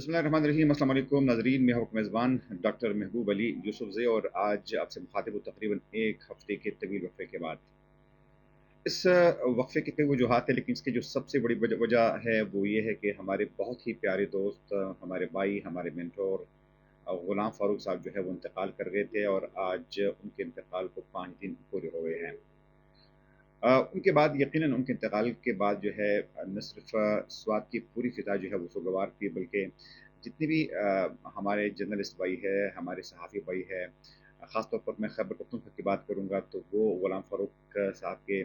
بسم اللہ الرحمن الرحیم۔ السلام علیکم ناظرین، میں ہوں میزبان ڈاکٹر محبوب علی یوسف زئی، اور آج آپ سے مخاطب ہوں تقریباً ایک ہفتے کے طویل وقفے کے بعد۔ اس وقفے کے کئی وجوہات ہیں، لیکن اس کی جو سب سے بڑی وجہ ہے وہ یہ ہے کہ ہمارے بہت ہی پیارے دوست، ہمارے بھائی، ہمارے مینٹور غلام فاروق صاحب جو ہے وہ انتقال کر گئے تھے، اور آج ان کے انتقال کو 5 دن پورے ہو گئے ہیں۔ ان کے بعد یقیناً ان کے انتقال کے بعد جو ہے نہ صرف سوات کی پوری فضا جو ہے وہ سوگوار تھی، بلکہ جتنی بھی ہمارے جرنلسٹ بھائی ہے، ہمارے صحافی بھائی ہے، خاص طور پر میں خیبر پختونخوا کی بات کروں گا تو وہ غلام فاروق صاحب کے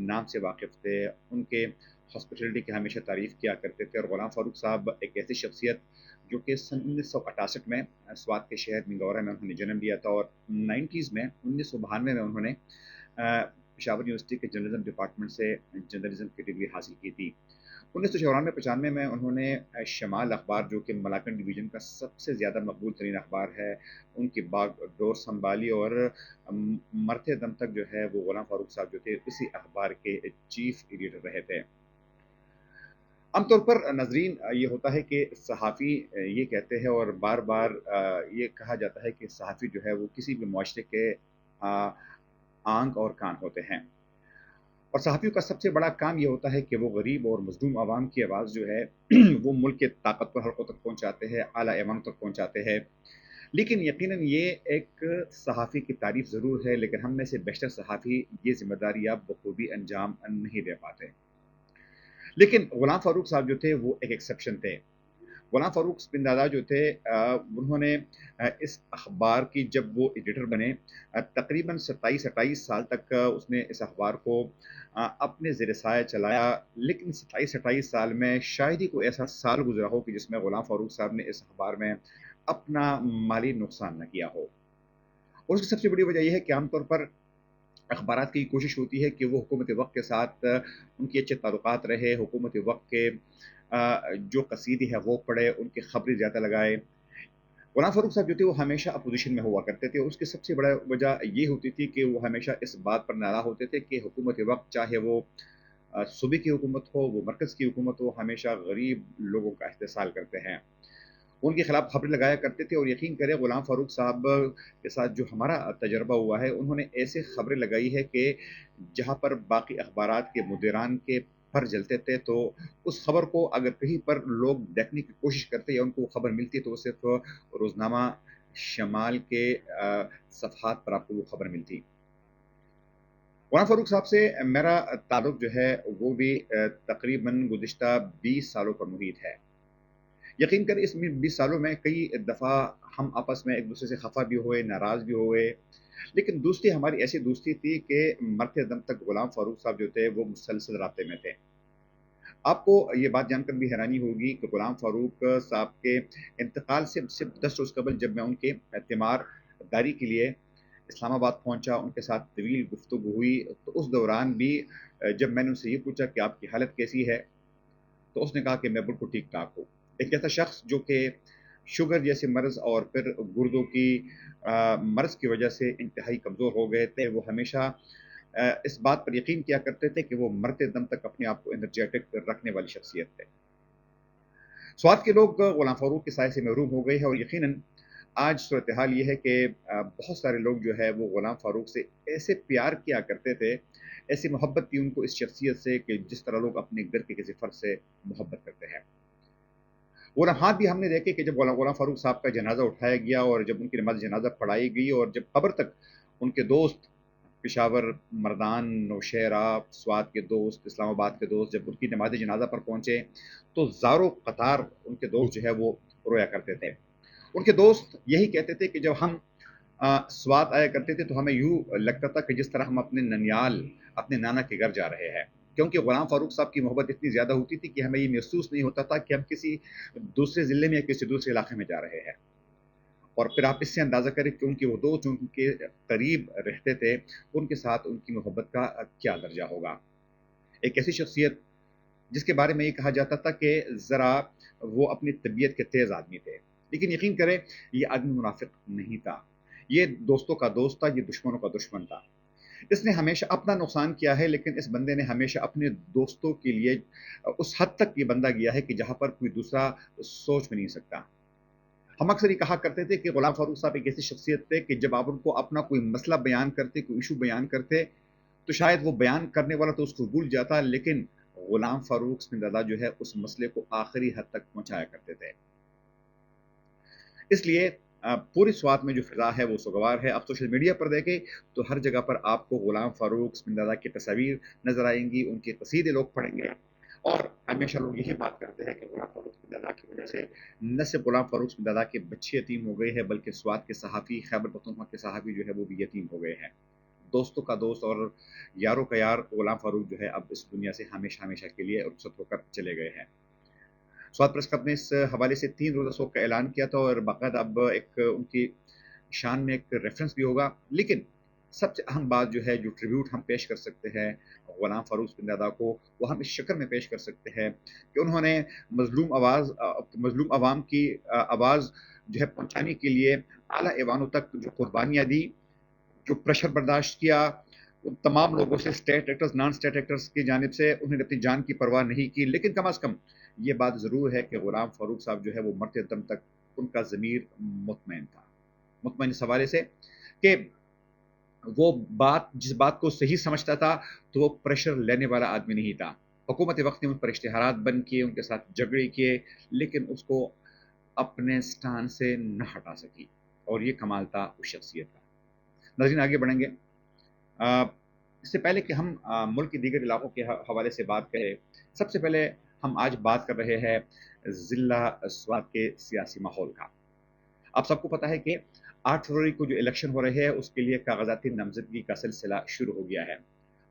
نام سے واقف تھے، ان کے ہاسپٹلٹی کی ہمیشہ تعریف کیا کرتے تھے۔ اور غلام فاروق صاحب ایک ایسی شخصیت جو کہ سن 1968 میں سوات کے شہر منگورہ میں انہوں نے جنم لیا تھا، اور 90s میں 1992 میں انہوں نے پشاور یونیورسٹی کے جرنلزم ڈپارٹمنٹ سے جرنلزم کی ڈگری حاصل کی تھی۔ 1994-95 میں انہوں نے شمال اخبار، جو کہ ملاکن ڈویژن کا سب سے زیادہ مقبول ترین اخبار ہے، ان کی باغ ڈور سنبھالی، اور مرتے دم تک جو ہے وہ غلام فاروق صاحب جو تھے اسی اخبار کے چیف ایڈیٹر رہے تھے۔ عام طور پر ناظرین یہ ہوتا ہے کہ صحافی یہ کہتے ہیں، اور بار بار یہ کہا جاتا ہے کہ صحافی جو ہے وہ کسی بھی معاشرے کے آنکھ اور کان ہوتے ہیں، اور صحافیوں کا سب سے بڑا کام یہ ہوتا ہے کہ وہ غریب اور مظلوم عوام کی آواز جو ہے وہ ملک کے طاقتور حلقوں تک پہنچاتے ہیں، اعلیٰ ایوان تک پہنچاتے ہیں۔ لیکن یقیناً یہ ایک صحافی کی تعریف ضرور ہے، لیکن ہم میں سے بیشتر صحافی یہ ذمہ داریاں بخوبی انجام نہیں دے پاتے۔ لیکن غلام فاروق صاحب جو تھے وہ ایک ایکسیپشن تھے۔ غلام فاروق بن دادا جو تھے انہوں نے اس اخبار کی جب وہ ایڈیٹر بنے تقریباً 27-28 سال تک اس نے اس اخبار کو اپنے زیر سایہ چلایا، لیکن 27-28 سال میں شاید ہی کوئی ایسا سال گزرا ہو کہ جس میں غلام فاروق صاحب نے اس اخبار میں اپنا مالی نقصان نہ کیا ہو۔ اور اس کی سب سے بڑی وجہ یہ ہے کہ عام طور پر اخبارات کی کوشش ہوتی ہے کہ وہ حکومت وقت کے ساتھ ان کی اچھے تعلقات رہے، حکومت وقت کے جو قصیدے ہیں وہ پڑھے، ان کی خبریں زیادہ لگائے۔ غلام فاروق صاحب جو تھے وہ ہمیشہ اپوزیشن میں ہوا کرتے تھے، اور اس کی سب سے بڑا وجہ یہ ہوتی تھی کہ وہ ہمیشہ اس بات پر ناراض ہوتے تھے کہ حکومت وقت، چاہے وہ صوبے کی حکومت ہو، وہ مرکز کی حکومت ہو، ہمیشہ غریب لوگوں کا استحصال کرتے ہیں، ان کے خلاف خبریں لگایا کرتے تھے۔ اور یقین کریں غلام فاروق صاحب کے ساتھ جو ہمارا تجربہ ہوا ہے، انہوں نے ایسے خبریں لگائی ہے کہ جہاں پر باقی اخبارات کے مدیران کے پر جلتے تھے، تو اس خبر کو اگر کہیں پر لوگ دیکھنے کی کوشش کرتے یا ان کو خبر ملتی تو وہ صرف روزنامہ شمال کے صفحات پر آپ کو وہ خبر ملتی۔ غلام فاروق صاحب سے میرا تعلق جو ہے وہ بھی تقریباً گزشتہ 20 سالوں پر محیط ہے۔ یقین کریں اس 20 سالوں میں کئی دفعہ ہم آپس میں ایک دوسرے سے خفا بھی ہوئے، ناراض بھی ہوئے، لیکن دوستی ہماری ایسی دوستی تھی کہ مرتے دم تک غلام فاروق صاحب جو تھے وہ مسلسل رابطے میں تھے۔ آپ کو یہ بات جان کر بھی حیرانی ہوگی کہ غلام فاروق صاحب کے انتقال سے صرف 10 روز قبل جب میں ان کے اعتمار داری کے لیے اسلام آباد پہنچا، ان کے ساتھ طویل گفتگو ہوئی، تو اس دوران بھی جب میں نے ان سے یہ پوچھا کہ آپ کی حالت کیسی ہے، تو اس نے کہا کہ میں بالکل ٹھیک ٹھاک ہوں۔ ایک ایسا شخص جو کہ شوگر جیسے مرض اور پھر گردوں کی مرض کی وجہ سے انتہائی کمزور ہو گئے تھے، وہ ہمیشہ اس بات پر یقین کیا کرتے تھے کہ وہ مرتے دم تک اپنے آپ کو انرجیٹک رکھنے والی شخصیت ہے۔ سوات کے لوگ غلام فاروق کے سائے سے محروم ہو گئے ہیں، اور یقیناً آج صورتحال یہ ہے کہ بہت سارے لوگ جو ہے وہ غلام فاروق سے ایسے پیار کیا کرتے تھے، ایسی محبت تھی ان کو اس شخصیت سے کہ جس طرح لوگ اپنے گھر کے کسی فرد سے محبت کرتے ہیں۔ وہ لمحات بھی ہم نے دیکھے کہ جب غلام فاروق صاحب کا جنازہ اٹھایا گیا، اور جب ان کی نماز جنازہ پڑھائی گئی، اور جب قبر تک ان کے دوست پشاور، مردان، نوشہرہ، سوات کے دوست، اسلام آباد کے دوست جب ان کی نماز جنازہ پر پہنچے تو زاروں قطار ان کے دوست جو ہے وہ رویا کرتے تھے۔ ان کے دوست یہی کہتے تھے کہ جب ہم سوات آیا کرتے تھے تو ہمیں یوں لگتا تھا کہ جس طرح ہم اپنے ننیال، اپنے نانا کے گھر جا رہے ہیں، کیونکہ غلام فاروق صاحب کی محبت اتنی زیادہ ہوتی تھی کہ ہمیں یہ محسوس نہیں ہوتا تھا کہ ہم کسی دوسرے ضلع میں یا کسی دوسرے علاقے میں جا رہے ہیں۔ اور پھر آپ اس سے اندازہ کریں کہ ان کے وہ دوست جو ان کے قریب رہتے تھے، ان کے ساتھ ان کی محبت کا کیا درجہ ہوگا۔ ایک ایسی شخصیت جس کے بارے میں یہ کہا جاتا تھا کہ ذرا وہ اپنی طبیعت کے تیز آدمی تھے، لیکن یقین کریں یہ آدمی منافق نہیں تھا، یہ دوستوں کا دوست تھا، یہ دشمنوں کا دشمن تھا۔ اس نے ہمیشہ اپنا نقصان کیا ہے، لیکن اس بندے نے ہمیشہ اپنے دوستوں کے لیے اس حد تک یہ بندہ گیا ہے کہ جہاں پر کوئی دوسرا سوچ بھی نہیں سکتا۔ ہم اکثر یہ کہا کرتے تھے کہ غلام فاروق صاحب ایک ایسی شخصیت تھے کہ جب آپ ان کو اپنا کوئی مسئلہ بیان کرتے، کوئی ایشو بیان کرتے، تو شاید وہ بیان کرنے والا تو اس کو بھول جاتا، لیکن غلام فاروق بن دادا جو ہے اس مسئلے کو آخری حد تک پہنچایا کرتے تھے۔ اس لیے پوری سوات میں جو فضا ہے وہ سوگوار ہے۔ آپ سوشل میڈیا پر دیکھیں تو ہر جگہ پر آپ کو غلام فاروق بن دادا کی تصاویر نظر آئیں گی، ان کے قصیدے لوگ پڑھیں گے، اور ہمیشہ لوگ یہی بات کرتے ہیں کہ غلام فاروق بن دادا کی وجہ سے نہ صرف غلام فاروق بن دادا کے بچے یتیم ہو گئے ہیں، بلکہ سوات کے صحافی، خیبر پختونخوا کے صحافی جو ہے وہ بھی یتیم ہو گئے ہیں۔ دوستوں کا دوست اور یاروں کا یار غلام فاروق جو ہے اب اس دنیا سے ہمیشہ ہمیشہ کے لیے رخصت ہو کر چلے گئے ہیں۔ سوات پریس کلب نے اس حوالے سے 3 روزہ شوق کا اعلان کیا تھا، اور باقاعدہ اب ایک ان کی شان میں ایک ریفرنس بھی ہوگا، لیکن سب سے اہم بات جو ہے، جو ٹریبیوٹ ہم پیش کر سکتے ہیں غلام فاروق بن دادا کو، وہ ہم اس شکل میں پیش کر سکتے ہیں کہ انہوں نے مظلوم عوام کی آواز جو ہے پہنچانے کے لیے اعلیٰ ایوانوں تک جو قربانیاں دی، جو پریشر برداشت کیا، ان تمام لوگوں سے، state actors, non state actors کی جانب سے، انہوں نے اپنی جان کی پرواہ نہیں کی، لیکن کم از کم یہ بات ضرور ہے کہ غلام فاروق صاحب جو ہے وہ مرتے دم تک ان کا ضمیر مطمئن تھا۔ مطمئن اس حوالے سے کہ وہ جس بات کو صحیح سمجھتا تھا تو وہ پریشر لینے والا آدمی نہیں تھا۔ حکومت وقت نے ان پر اشتہارات بند کیے، ان کے ساتھ جھگڑے کیے، لیکن اس کو اپنے سٹان سے نہ ہٹا سکی، اور یہ کمال تھا اس شخصیت کا۔ ناظرین آگے بڑھیں گے۔ اس سے پہلے کہ ہم ملک کے دیگر علاقوں کے حوالے سے بات کریں، سب سے پہلے ہم آج بات کر رہے ہیں ضلع سوات کے سیاسی ماحول کا۔ آپ سب کو پتا ہے کہ 8 فروری کو جو الیکشن ہو رہے ہیں اس کے لیے کاغذاتی نامزدگی کا سلسلہ شروع ہو گیا ہے۔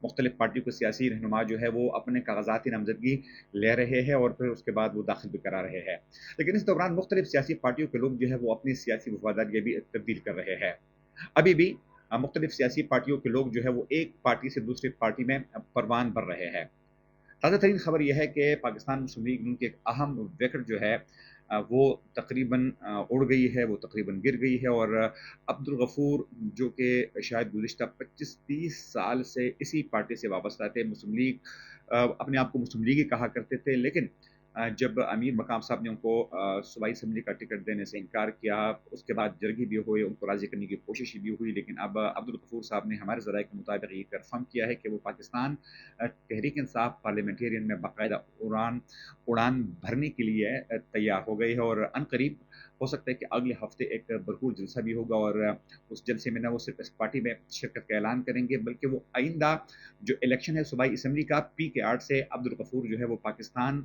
مختلف پارٹیوں کے سیاسی رہنما جو ہے وہ اپنے کاغذاتی نامزدگی لے رہے ہیں، اور پھر اس کے بعد وہ داخل بھی کرا رہے ہیں، لیکن اس دوران مختلف سیاسی پارٹیوں کے لوگ جو ہے وہ اپنی سیاسی وفاداریاں بھی تبدیل کر رہے ہیں۔ ابھی بھی مختلف سیاسی پارٹیوں کے لوگ جو ہے وہ ایک پارٹی سے دوسری پارٹی میں پروان بھر رہے ہیں۔ تازہ ترین خبر یہ ہے کہ پاکستان مسلم لیگ نون کی ایک اہم وکٹ جو ہے وہ تقریباً اڑ گئی ہے، وہ تقریباً گر گئی ہے، اور عبد الغفور جو کہ شاید گزشتہ 25-30 سال سے اسی پارٹی سے وابستہ تھے، مسلم لیگ اپنے آپ کو مسلم لیگ ہی کہا کرتے تھے، لیکن جب امیر مقام صاحب نے ان کو صوبائی اسمبلی کا ٹکٹ دینے سے انکار کیا، اس کے بعد جرگی بھی ہوئی، ان کو راضی کرنے کی کوشش بھی ہوئی، لیکن اب عبد الغفور صاحب نے ہمارے ذرائع کے مطابق یہ کنفرم کیا ہے کہ وہ پاکستان تحریک انصاف پارلیمنٹیرین میں باقاعدہ اڑان بھرنے کے لیے تیار ہو گئی ہے، اور ان قریب ہو سکتا ہے کہ اگلے ہفتے ایک بھرپور جلسہ بھی ہوگا، اور اس جلسے میں نہ وہ صرف اس پارٹی میں شرکت کا اعلان کریں گے، بلکہ وہ آئندہ جو الیکشن ہے صوبائی اسمبلی کا PK 8 سے عبد الغفور جو ہے وہ پاکستان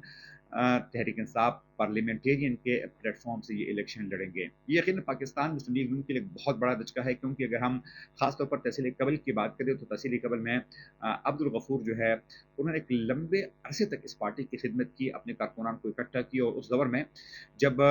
تحریک انصاف پارلیمنٹیرین کے پلیٹ فارم سے یہ الیکشن لڑیں گے۔ یہ یقیناً پاکستان مسلم لیگ نون کے لیے ایک بہت بڑا دھچکا ہے، کیونکہ اگر ہم خاص طور پر تحصیل قبل کی بات کریں تو تحصیل قبل میں عبد الغفور جو ہے انہوں نے ایک لمبے عرصے تک اس پارٹی کی خدمت کی، اپنے کارکنان کو اکٹھا کی، اور اس دور میں جب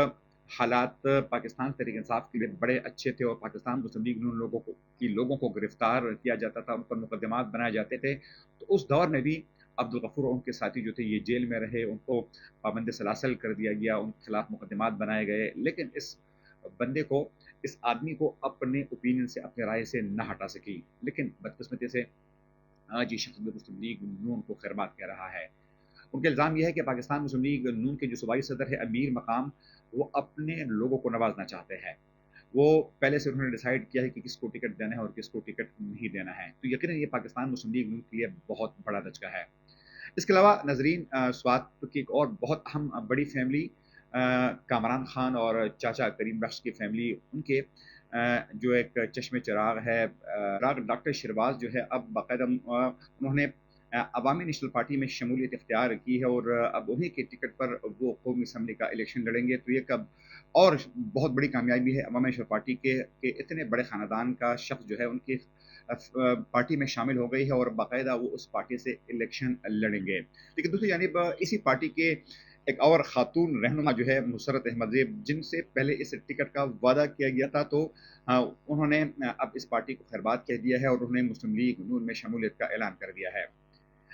حالات پاکستان تحریک انصاف کے لیے بڑے اچھے تھے اور پاکستان مسلم لیگ نون لوگوں کو گرفتار کیا جاتا تھا، ان پر مقدمات بنائے جاتے تھے، تو اس دور میں بھی عبد الغفور اور ان کے ساتھی جو تھے یہ جیل میں رہے، ان کو پابند سلاسل کر دیا گیا، ان کے خلاف مقدمات بنائے گئے، لیکن اس آدمی کو اپنے اوپینین سے، اپنے رائے سے نہ ہٹا سکی، لیکن بدقسمتی سے آج یہ شخص مسلم لیگ نون کو خیربات کہہ رہا ہے۔ ان کا الزام یہ ہے کہ پاکستان مسلم لیگ نون کے جو صوبائی صدر ہے امیر مقام، وہ اپنے لوگوں کو نوازنا چاہتے ہیں۔ وہ پہلے سے انہوں نے ڈیسائیڈ کیا ہے کہ کس کو ٹکٹ دینا ہے اور کس کو ٹکٹ نہیں دینا ہے، تو یقیناً یہ پاکستان مسلم لیگ نون کے لیے بہت بڑا دھچکا ہے۔ اس کے علاوہ ناظرین، سوات کی ایک اور بہت اہم بڑی فیملی کامران خان اور چاچا کریم بخش کی فیملی، ان کے جو ایک چشم چراغ ہے ڈاکٹر شرباز جو ہے اب باقاعدہ انہوں نے عوامی نیشنل پارٹی میں شمولیت اختیار کی ہے، اور اب انہیں کے ٹکٹ پر وہ قومی اسمبلی کا الیکشن لڑیں گے، تو یہ کب اور بہت بڑی کامیابی ہے عوامی نیشنل پارٹی کے کہ اتنے بڑے خاندان کا شخص جو ہے ان کی پارٹی میں شامل ہو گئی ہے، اور باقاعدہ وہ اس پارٹی سے الیکشن لڑیں گے۔ لیکن دوسری جانب اسی پارٹی کے ایک اور خاتون رہنما جو ہے مسرت احمد زیب، جن سے پہلے اس ٹکٹ کا وعدہ کیا گیا تھا، تو انہوں نے اب اس پارٹی کو خیربات کہہ دیا ہے، اور انہوں نے مسلم لیگ نون میں شمولیت کا اعلان کر دیا ہے۔